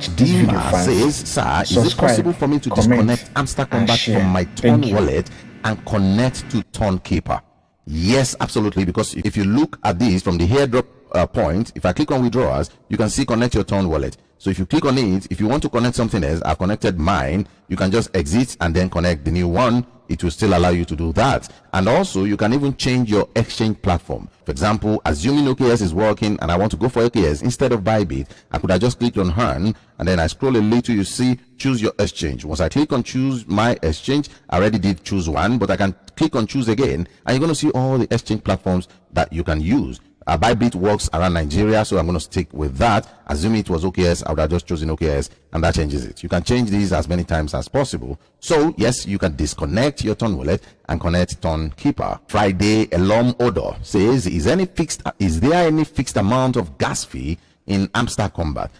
this video fast. Says, sir, is it possible for me to disconnect Hamster Kombat from my Ton wallet and connect to Ton Keeper? Yes, absolutely, because if you look at this from the airdrop point, if I click on withdrawals, you can see connect your Ton wallet. So if you click on it, if you want to connect something else, I've connected mine, you can just exit and then connect the new one. It will still allow you to do that. And also you can even change your exchange platform. For example, assuming OKS is working and I want to go for OKS instead of Bybit, I could have just clicked on Earn and then I scroll a little, you see choose your exchange. Once I click on choose my exchange, I already did choose one, but I can click on choose again and you're going to see all the exchange platforms that you can use. Bybit works around Nigeria, so I'm going to stick with that. Assuming it was OKS, I would have just chosen OKS, and that changes it. You can change these as many times as possible. So yes, you can disconnect your Ton wallet and connect Ton Keeper. Friday Elom Odor says, is there any fixed amount of gas fee in Hamster Kombat?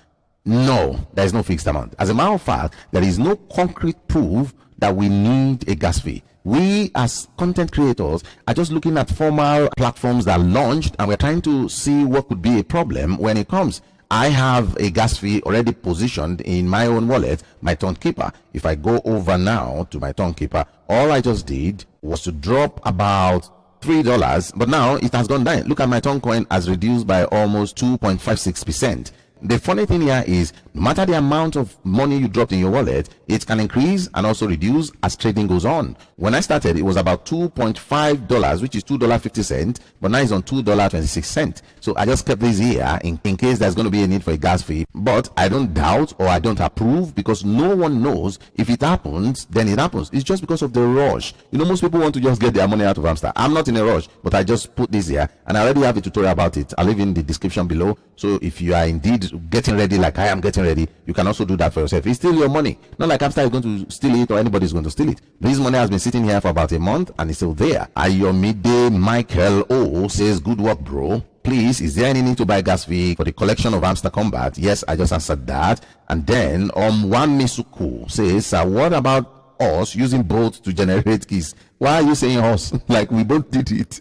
No, there is no fixed amount. As a matter of fact, there is no concrete proof that we need a gas fee. We as content creators are just looking at formal platforms that launched and we're trying to see what could be a problem when it comes. I have a gas fee already positioned in my own wallet, my Ton Keeper. If I go over now to my Ton Keeper, all I just did was to drop about $3, but now it has gone down. Look at my Ton coin has reduced by almost 2.56%. The funny thing here is, no matter the amount of money you dropped in your wallet, it can increase and also reduce as trading goes on. When I started, it was about $2.5, which is $2.50, but now it's on $2.26. So I just kept this here in case there's going to be a need for a gas fee. But I don't doubt or I don't approve, because no one knows. If it happens, then it happens. It's just because of the rush. You know, most people want to just get their money out of Hamster. I'm not in a rush, but I just put this here and I already have a tutorial about it. I'll leave in the description below. So if you are indeed getting ready like I am getting ready, you can also do that for yourself. It's still your money. Not like Hamster is going to steal it or anybody is going to steal it. This money has been sitting here for about a month and it's still there. Ayomide Michael O says, good work, bro. Please, is there any need to buy gas fee for the collection of Hamster Kombat? Yes, I just answered that. And then One Misuku says, what about us using both to generate keys? Why are you saying us? Like we both did it.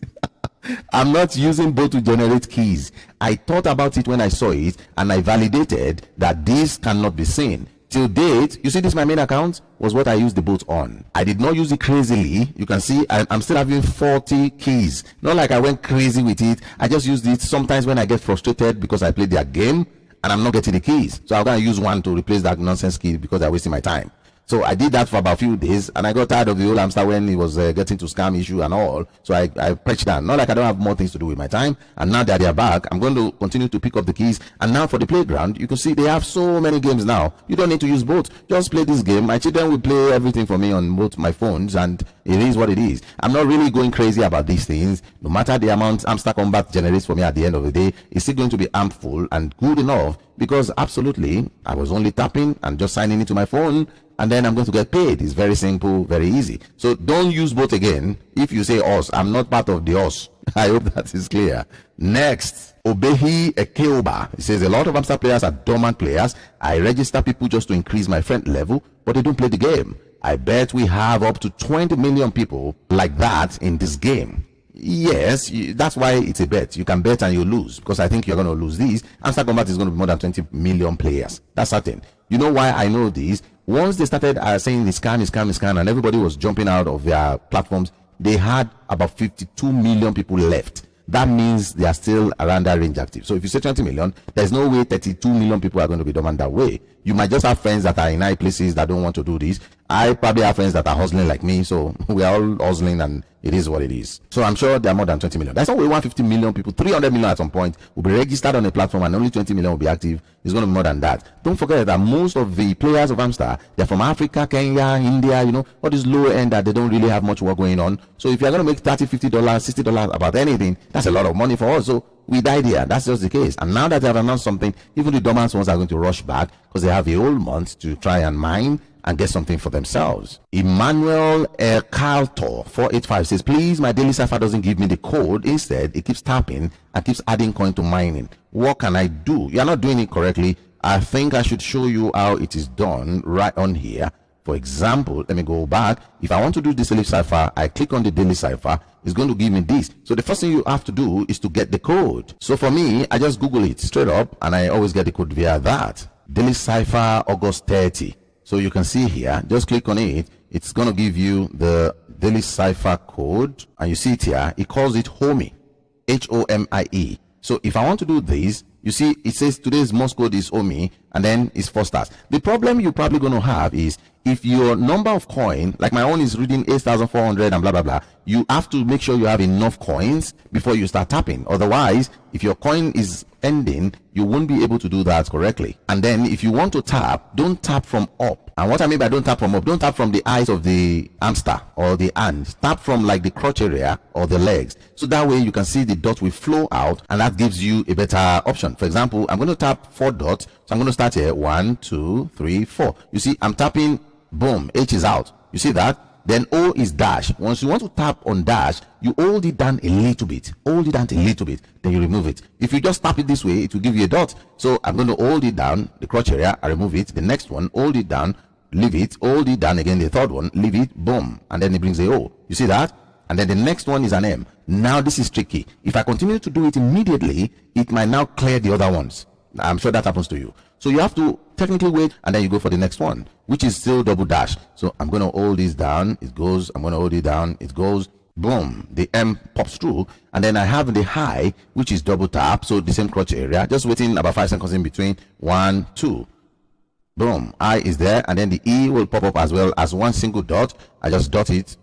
I'm not using both to generate keys. I thought about it when I saw it and I validated that this cannot be seen. Till date, you see this, my main account was what I used the bot on. I did not use it crazily. You can see I'm still having 40 keys. Not like I went crazy with it. I just used it sometimes when I get frustrated because I played their game and I'm not getting the keys. So I'm going to use one to replace that nonsense key because I'm wasting my time. So I did that for about a few days and I got tired of the old Hamster when he was getting to scam issue and all. So I patched that. Not like I don't have more things to do with my time. And now that they are back, I'm going to continue to pick up the keys. And now for the playground, you can see they have so many games now. You don't need to use both. Just play this game. My children will play everything for me on both my phones and it is what it is. I'm not really going crazy about these things. No matter the amount Hamster Kombat generates for me at the end of the day, it's still going to be harmful and good enough because absolutely I was only tapping and just signing into my phone. And then I'm going to get paid. It's very simple, very easy. So don't use both again. If you say us, I'm not part of the us. I hope that is clear. Next, Obehi Ekeoba. It says a lot of Hamster players are dormant players. I register people just to increase my friend level, but they don't play the game. I bet we have up to 20 million people like that in this game. Yes, that's why it's a bet. You can bet and you lose, because I think you're going to lose these. Hamster Kombat is going to be more than 20 million players. That's certain. You know why I know this? Once they started saying it's scam, and everybody was jumping out of their platforms, they had about 52 million people left. That means they are still around that range active. So if you say 20 million, there's no way 32 million people are going to be dormant that way. You might just have friends that are in high places that don't want to do this. I probably have friends that are hustling like me, so we are all hustling and it is what it is. So I'm sure there are more than 20 million. That's not way 150 million people, 300 million at some point will be registered on a platform and only 20 million will be active. It's going to be more than that. Don't forget that most of the players of Hamster, they're from Africa, Kenya, India, you know, all this low end that they don't really have much work going on. So if you're going to make $30, $50, $60 about anything, that's a lot of money for us. So we died here. That's just the case. And now that they have announced something, even the dormant ones are going to rush back because they have a whole month to try and mine and get something for themselves. Emmanuel Calto 485 says, please, my daily cipher doesn't give me the code. Instead, it keeps tapping and keeps adding coin to mining. What can I do? You're not doing it correctly. I think I should show you how it is done right on here. For example, let me go back. If I want to do this daily cipher, I click on the daily cipher. It's going to give me this. So the first thing you have to do is to get the code. So for me, I just Google it straight up and I always get the code via that. daily cipher August 30. So you can see here, just click on it. It's going to give you the daily cipher code, and you see it here. It calls it HOMIE, HOMIE. So if I want to do this, you see it says today's Morse code is HOMIE, and then it's 4 stars. The problem you're probably going to have is if your number of coin, like my own is reading 8,400 and blah blah blah, you have to make sure you have enough coins before you start tapping. Otherwise, if your coin is ending, you won't be able to do that correctly. And then if you want to tap, don't tap from up. And what I mean by don't tap from up, don't tap from the eyes of the hamster or the hand. Tap from like the crotch area or the legs, so that way you can see the dot will flow out, and that gives you a better option. For example, I'm going to tap 4 dots, so I'm going to start here. 1 2 3 4. You see I'm tapping, boom, H is out. You see that? Then O is dash. Once you want to tap on dash, you hold it down a little bit, hold it down a little bit, then you remove it. If you just tap it this way, it will give you a dot. So I'm going to hold it down, the crotch area, I remove it. The next one, hold it down, leave it, hold it down again. The third one, leave it, boom, and then it brings a O. You see that? And then the next one is an M. Now this is tricky. If I continue to do it immediately, it might now clear the other ones. I'm sure that happens to you. So you have to technically wait, and then you go for the next one, which is still double dash. So I'm going to hold this down, it goes. I'm going to hold it down, it goes, boom, the M pops through. And then I have the high, which is double tap, so the same crotch area, just waiting about 5 seconds in between. 1 2, boom, I is there, and then the E will pop up as well as one single dot. I just dot it,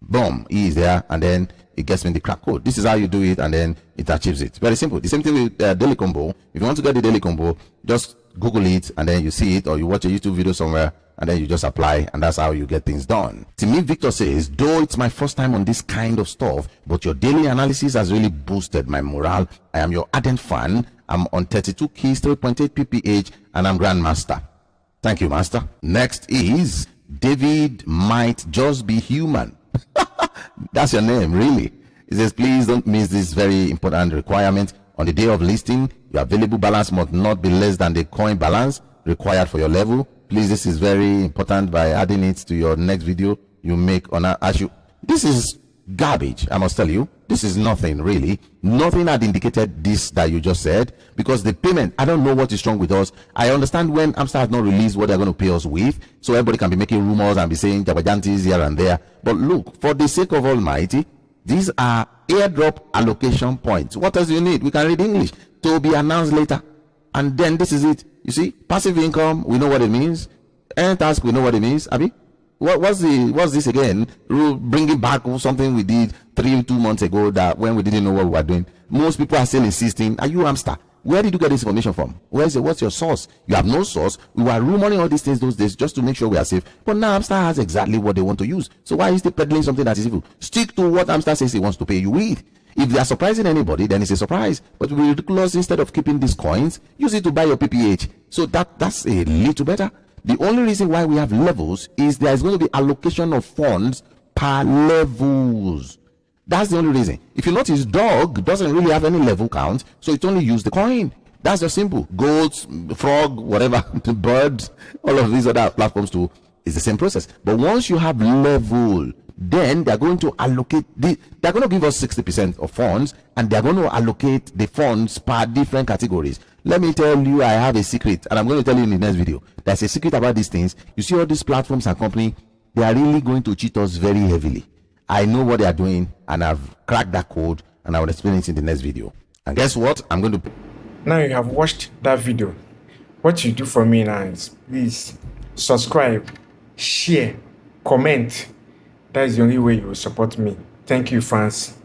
boom, E is there, and then it gets me the crack code. This is how you do it, and then it achieves it. Very simple. The same thing with daily combo. If you want to get the daily combo, just Google it, and then you see it, or you watch a YouTube video somewhere, and then you just apply, and that's how you get things done. Timmy Victor says, though it's my first time on this kind of stuff, but your daily analysis has really boosted my morale. I am your ardent fan. I'm on 32 keys, 3.8 pph, and I'm Grandmaster. Thank you, Master. Next is David Might Just Be Human. That's your name, really. It says, please don't miss this very important requirement. On the day of listing, your available balance must not be less than the coin balance required for your level. Please, this is very important by adding it to your next video you make on as you. This is garbage, I must tell you. This is nothing, really. Nothing had indicated this that you just said, because the payment, I don't know what is wrong with us. I understand when Hamster has not released what they're going to pay us with, so everybody can be making rumors and be saying jabajantis here and there. But look, for the sake of Almighty, these are airdrop allocation points. What else do you need? We can read English. To be announced later. And then this is it. You see, passive income, we know what it means. Earn task, we know what it means. Abi, what's this again? Bringing back something we did 2 months ago, that when we didn't know what we were doing. Most people are still insisting, are you Hamster? Where did you get this information from? What's your source? You have no source. We were rumoring all these things those days just to make sure we are safe. But now Hamster has exactly what they want to use. So why is they peddling something that is evil? Stick to what Hamster says he wants to pay you with. If they are surprising anybody, then it's a surprise. But it will be ridiculous. Instead of keeping these coins, use it to buy your PPH. So that's a little better. The only reason why we have levels is there is going to be allocation of funds per levels. That's the only reason. If you notice, dog doesn't really have any level count, so it only use the coin. That's just simple. Goats, frog, whatever, birds, all of these other platforms too, is the same process. But once you have level, then they're going to allocate they're going to give us 60% of funds, and they're going to allocate the funds per different categories. Let me tell you, I have a secret, and I'm going to tell you in the next video. There's a secret about these things. You see all these platforms and companies, they are really going to cheat us very heavily. I know what they are doing, and I've cracked that code, and I will explain it in the next video. And guess what? I'm going to... Now you have watched that video. What you do for me now is please subscribe, share, comment. That is the only way you will support me. Thank you, fans.